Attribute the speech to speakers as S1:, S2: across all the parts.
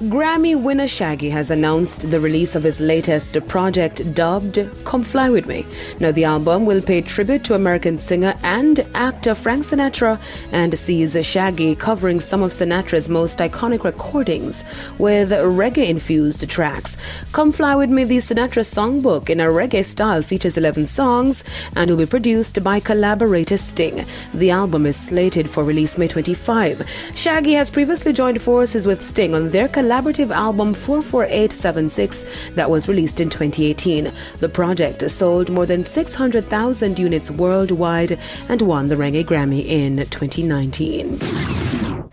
S1: Grammy winner Shaggy has announced the release of his latest project dubbed Come Fly With Me. Now, the album will pay tribute to American singer and actor Frank Sinatra and sees Shaggy covering some of Sinatra's most iconic recordings with reggae-infused tracks. Come Fly With Me, the Sinatra songbook in a reggae style, features 11 songs and will be produced by collaborator Sting. The album is slated for release May 25. Shaggy has previously joined forces with Sting on their collaborative album 44876 that was released in 2018. The project sold more than 600,000 units worldwide and won the Reggae Grammy in 2019.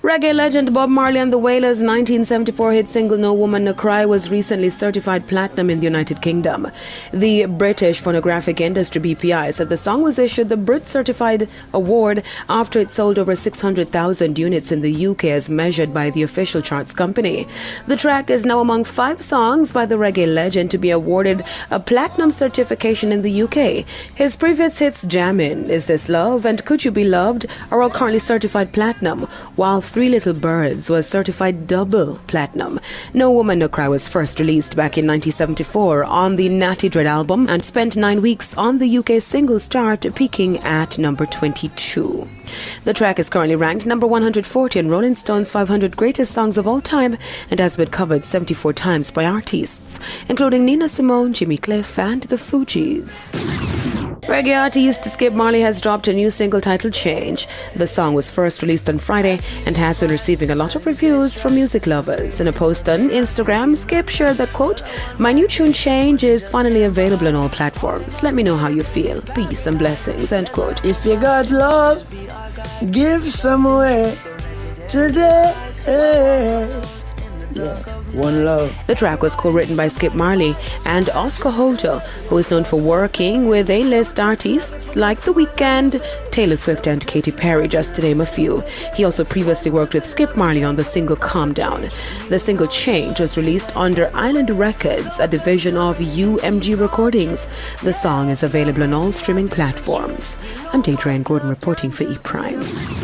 S1: Reggae legend Bob Marley and the Wailers' 1974 hit single No Woman No Cry was recently certified platinum in the United Kingdom. The British Phonographic Industry BPI said the song was issued the Brit Certified Award after it sold over 600,000 units in the UK as measured by the official charts company. The track is now among 5 songs by the reggae legend to be awarded a platinum certification in the UK. His previous hits Jammin', Is This Love and Could You Be Loved are all currently certified platinum, while Three Little Birds was certified double platinum. No Woman No Cry was first released back in 1974 on the Natty Dread album and spent 9 weeks on the UK singles chart, peaking at number 22. The track is currently ranked number 140 in Rolling Stone's 500 Greatest Songs of All Time and has been covered 74 times by artists, including Nina Simone, Jimmy Cliff, and the Fugees. Reggae artist Skip Marley has dropped a new single titled Change. The song was first released on Friday and has been receiving a lot of reviews from music lovers. In a post on Instagram, Skip shared that, quote, "My new tune Change is finally available on all platforms. Let me know how you feel. Peace and blessings," end quote.
S2: If you got love, give some away today. Yeah, one love.
S1: The track was co-written by Skip Marley and Oscar Holter, who is known for working with A-list artists like The Weeknd, Taylor Swift, and Katy Perry, just to name a few. He also previously worked with Skip Marley on the single Calm Down. The single Change was released under Island Records, a division of UMG Recordings. The song is available on all streaming platforms. I'm Deidre Gordon reporting for ePrime.